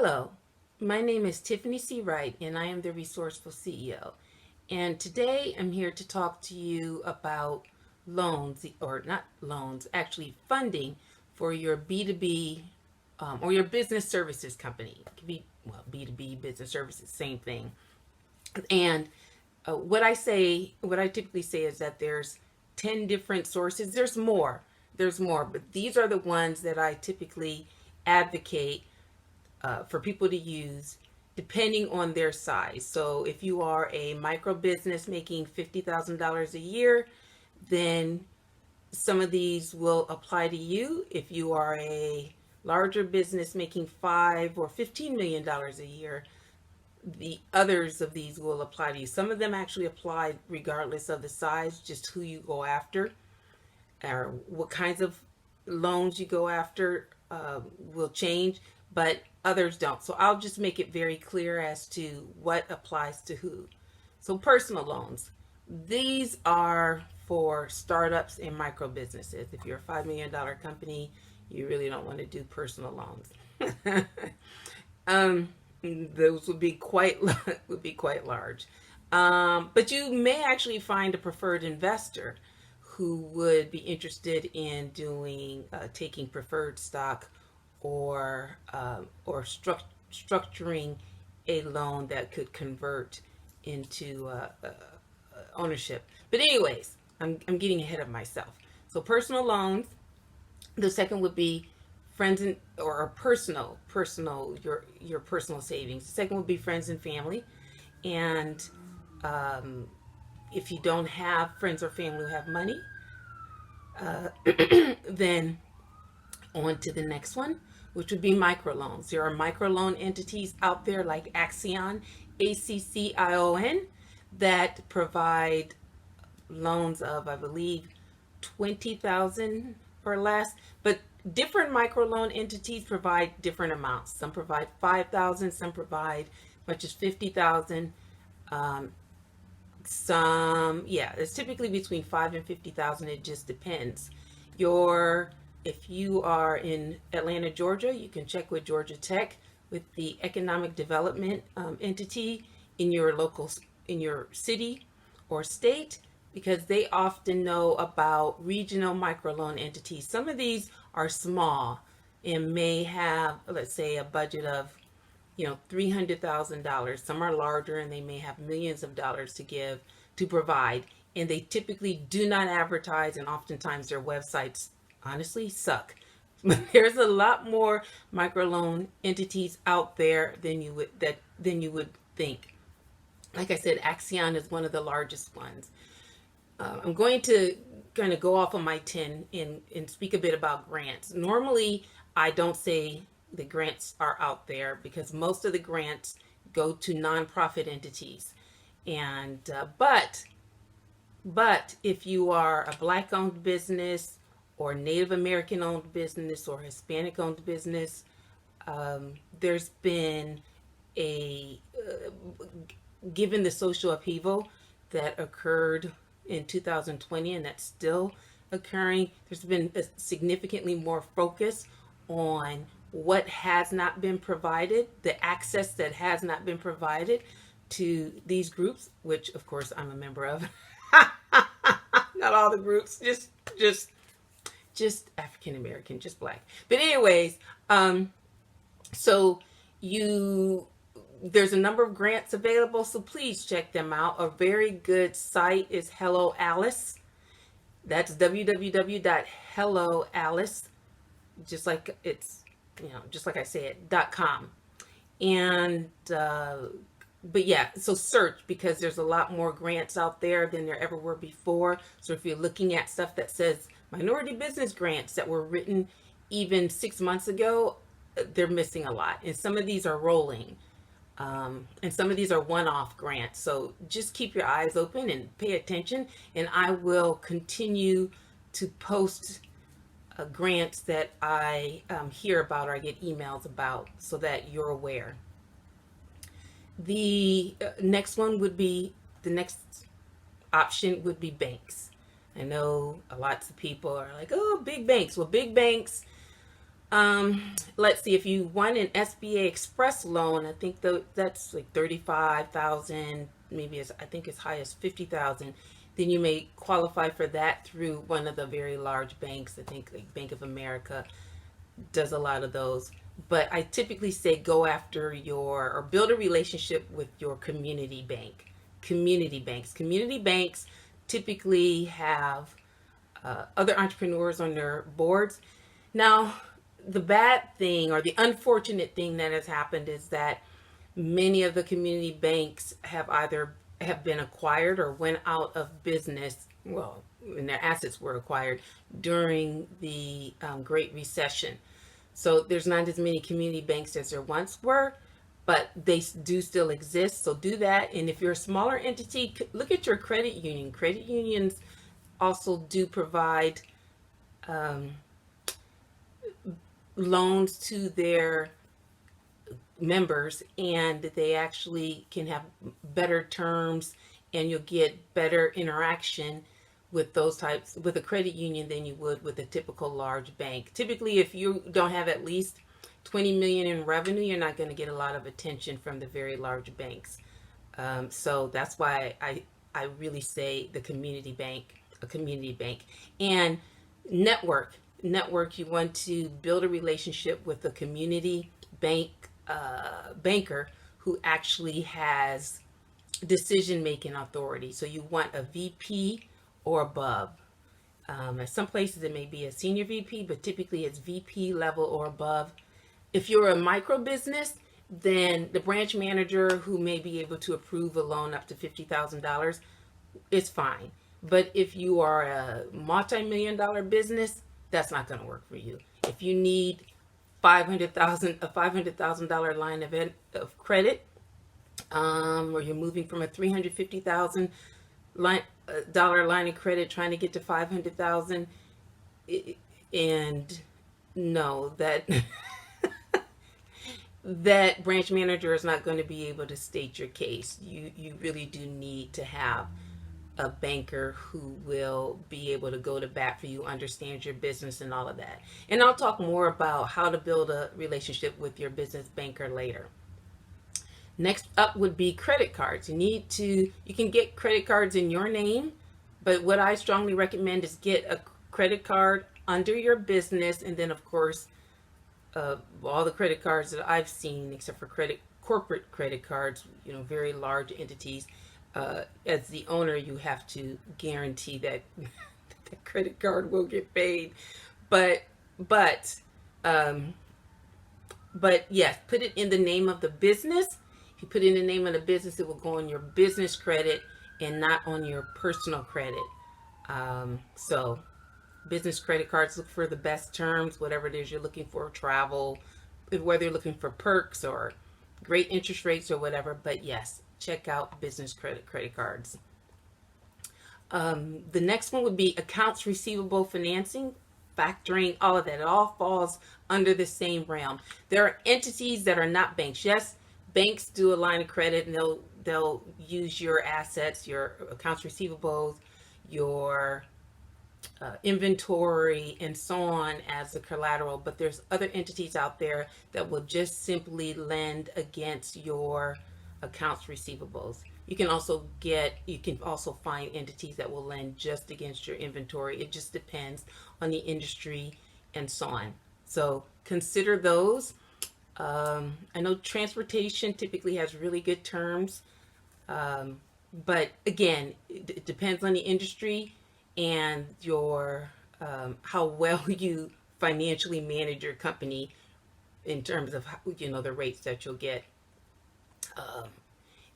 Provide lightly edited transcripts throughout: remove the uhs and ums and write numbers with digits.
Hello, my name is Tiffany C. Wright, and I am the Resourceful CEO. And today I'm here to talk to you about loans, or not loans, actually funding for your B2B or your business services company. It could be, well, B2B, business services, same thing. And what I typically say is that there's 10 different sources. There's more, but these are the ones that I typically advocate for people to use depending on their size. So if you are a micro business making $50,000 a year, then some of these will apply to you. If you are a larger business making $5 or $15 million a year, the others of these will apply to you. Some of them actually apply regardless of the size, just who you go after or what kinds of loans you go after will change, but others don't. So I'll just make it very clear as to what applies to who. So personal loans, these are for startups and micro businesses. If you're a $5 million company, you really don't want to do personal loans. Those would be quite large. But you may actually find a preferred investor who would be interested in doing taking preferred stock or structuring a loan that could convert into ownership. But anyways, I'm getting ahead of myself. So personal loans. The second would be friends and or personal your personal savings. The second would be friends and family, and if you don't have friends or family who have money, then on to the next one, which would be microloans. There are microloan entities out there like Accion, Accion, that provide loans of, I believe, 20,000 or less. But different microloan entities provide different amounts. Some provide 5,000, some provide much as 50,000. It's typically between 5 and 50,000. It just depends. If you are in Atlanta, Georgia, you can check with Georgia Tech with the economic development entity in your city or state, because they often know about regional microloan entities. Some of these are small and may have, let's say, a budget of $300,000. Some are larger and they may have millions of dollars to provide, and they typically do not advertise, and oftentimes their websites honestly suck. But there's a lot more microloan entities out there than you would think. Like I said, Accion is one of the largest ones. I'm going to kind of go off on my 10 and speak a bit about grants. Normally, I don't say the grants are out there because most of the grants go to nonprofit entities. And but if you are a Black-owned business or Native American-owned business or Hispanic-owned business, there's been given the social upheaval that occurred in 2020 and that's still occurring, there's been a significantly more focus on what has not been provided, the access that has not been provided to these groups, which of course I'm a member of. Not all the groups, just African American, just Black. But anyways, so there's a number of grants available, so please check them out. A very good site is Hello Alice. That's www.helloalice, just like I said, .com. And but yeah, so search, because there's a lot more grants out there than there ever were before. So if you're looking at stuff that says minority business grants that were written even 6 months ago, they're missing a lot. And some of these are rolling. And some of these are one-off grants. So just keep your eyes open and pay attention. And I will continue to post grants that I hear about or I get emails about so that you're aware. The next option would be banks. I know lots of people are like, oh, big banks. Well, big banks Let's see. If you want an SBA Express loan, I think that's like 35,000, maybe I think as high as 50,000. Then you may qualify for that through one of the very large banks. I think like Bank of America does a lot of those. But I typically say go after or build a relationship with your community bank. Community banks typically have other entrepreneurs on their boards. Now, the bad thing or the unfortunate thing that has happened is that many of the community banks have been acquired or went out of business. Well, when their assets were acquired during the Great Recession. So there's not as many community banks as there once were, but they do still exist. So do that. And if you're a smaller entity, look at your credit union. Credit unions also do provide um, loans to their members, and they actually can have better terms, and you'll get better interaction with those types with a credit union than you would with a typical large bank. Typically, if you don't have at least 20 million in revenue, you're not going to get a lot of attention from the very large banks. So that's why I really say the community bank, a community bank. And network, you want to build a relationship with a community banker who actually has decision making authority. So you want a VP or above. At some places it may be a senior VP, but typically it's VP level or above. If you're a micro business, then the branch manager who may be able to approve a loan up to $50,000 is fine. But if you are a multi-million dollar business, that's not going to work for you. If you need $500,000 line of credit, or you're moving from a $350,000 dollar line of credit trying to get to 500,000, and no, that branch manager is not going to be able to state your case. You really do need to have a banker who will be able to go to bat for you, understand your business and all of that. And I'll talk more about how to build a relationship with your business banker later. Next up would be credit cards. You can get credit cards in your name, but what I strongly recommend is get a credit card under your business, and then of course, all the credit cards that I've seen, except for corporate credit cards, very large entities, as the owner, you have to guarantee that the credit card will get paid. But but but yes, put it in the name of the business. If you put it in the name of the business, it will go on your business credit and not on your personal credit. So business credit cards, look for the best terms, whatever it is you're looking for, travel, whether you're looking for perks or great interest rates or whatever. But yes, check out business credit cards. The next one would be accounts receivable financing, factoring, all of that. It all falls under the same realm. There are entities that are not banks. Yes, banks do a line of credit, and they'll use your assets, your accounts receivables, your inventory, and so on as the collateral. But there's other entities out there that will just simply lend against your accounts receivables. You can also find entities that will lend just against your inventory. It just depends on the industry and so on. So consider those. I know transportation typically has really good terms, but again, it depends on the industry and your how well you financially manage your company in terms of the rates that you'll get.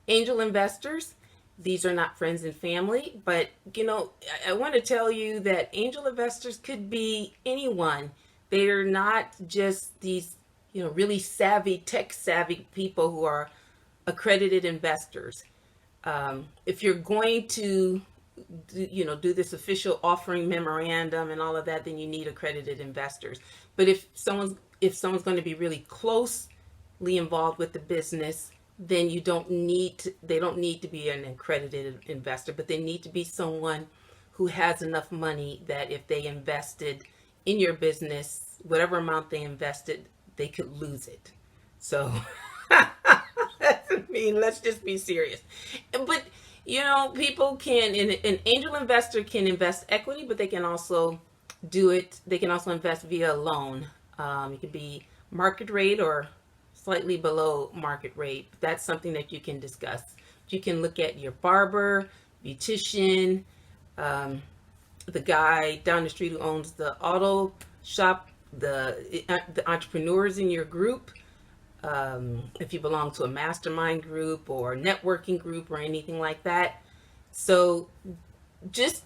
Angel investors, these are not friends and family, but I want to tell you that angel investors could be anyone. They're not just these really tech savvy people who are accredited investors. If you're going to do this official offering memorandum and all of that, then you need accredited investors. But if someone's going to be really closely involved with the business, then they don't need to be an accredited investor, but they need to be someone who has enough money that if they invested in your business, whatever amount they invested, they could lose it. So, let's just be serious. But, people can, an angel investor can invest equity, but they can also they can also invest via a loan. It could be market rate or slightly below market rate. That's something that you can discuss. You can look at your barber, beautician, um, the guy down the street who owns the auto shop, the entrepreneurs in your group. If you belong to a mastermind group or networking group or anything like that. So just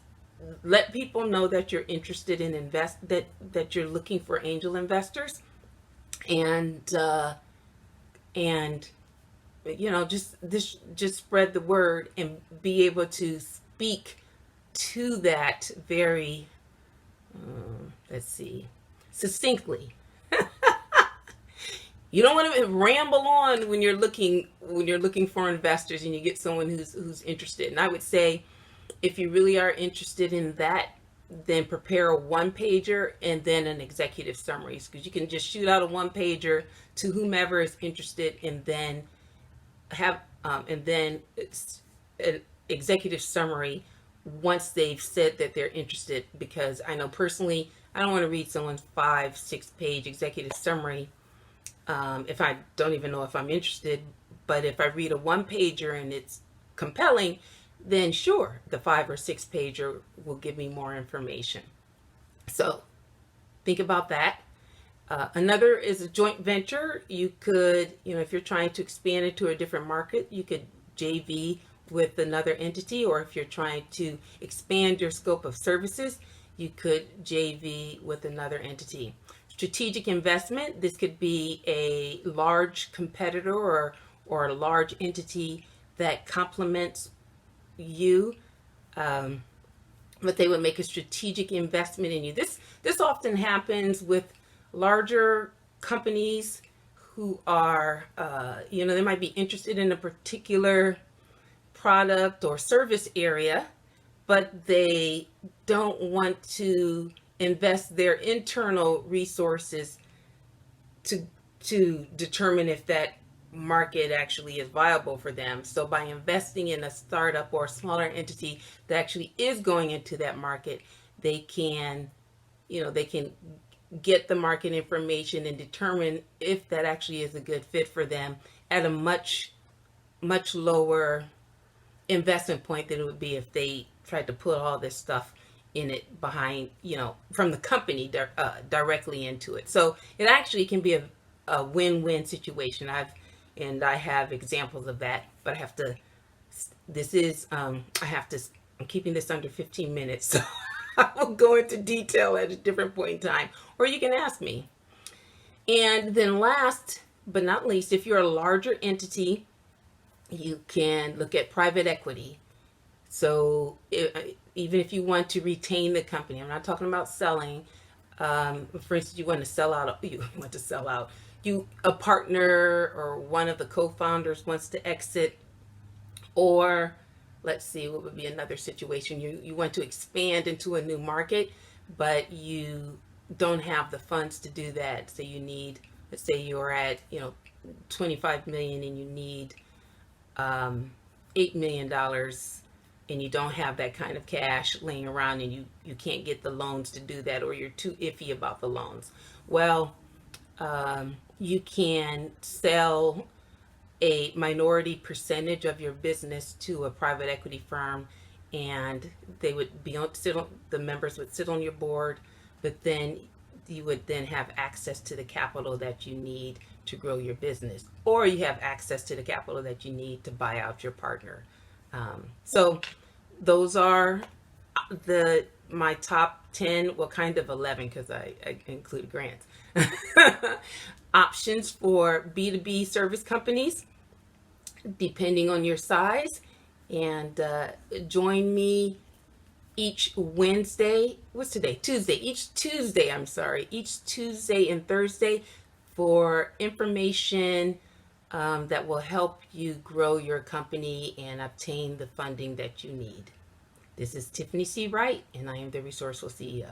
let people know that you're interested in that you're looking for angel investors, and and just spread the word and be able to speak to that very let's see, succinctly. You don't want to ramble on when you're looking for investors and you get someone who's interested. And I would say, if you really are interested in that, then prepare a one pager and then an executive summary, because you can just shoot out a one pager to whomever is interested, and then have an executive summary once they've said that they're interested. Because I know personally, I don't want to read someone's 5-6 page executive summary if I don't even know if I'm interested. But if I read a one pager and it's compelling, then sure, the 5 or 6 pager will give me more information. So think about that. Another is a joint venture. You could, if you're trying to expand into a different market, you could JV with another entity, or if you're trying to expand your scope of services, you could JV with another entity. Strategic investment, this could be a large competitor or a large entity that complements you, but they would make a strategic investment in you. This often happens with larger companies who are, they might be interested in a particular product or service area, but they don't want to invest their internal resources to determine if that market actually is viable for them. So by investing in a startup or a smaller entity that actually is going into that market, they can get the market information and determine if that actually is a good fit for them at a much lower investment point than it would be if they tried to put all this stuff in it behind, from the company directly into it. So it actually can be a win-win situation. I have examples of that, but I'm keeping this under 15 minutes, so I will go into detail at a different point in time, or you can ask me. And then last but not least, if you're a larger entity, you can look at private equity. So even if you want to retain the company, I'm not talking about selling. For instance, you want to sell out. A partner or one of the co-founders wants to exit, or let's see, what would be another situation? You want to expand into a new market, but you don't have the funds to do that. So you need, let's say you're at 25 million and you need $8 million, and you don't have that kind of cash laying around, and you can't get the loans to do that, or you're too iffy about the loans. Well, you can sell a minority percentage of your business to a private equity firm, and they would the members would sit on your board, but then you would then have access to the capital that you need to grow your business, or you have access to the capital that you need to buy out your partner. So those are my top 10, well, kind of 11, because I include grants, options for B2B service companies, depending on your size. And join me each Wednesday. What's today? Tuesday. Each Tuesday and Thursday for information that will help you grow your company and obtain the funding that you need. This is Tiffany C. Wright, and I am the Resourceful CEO.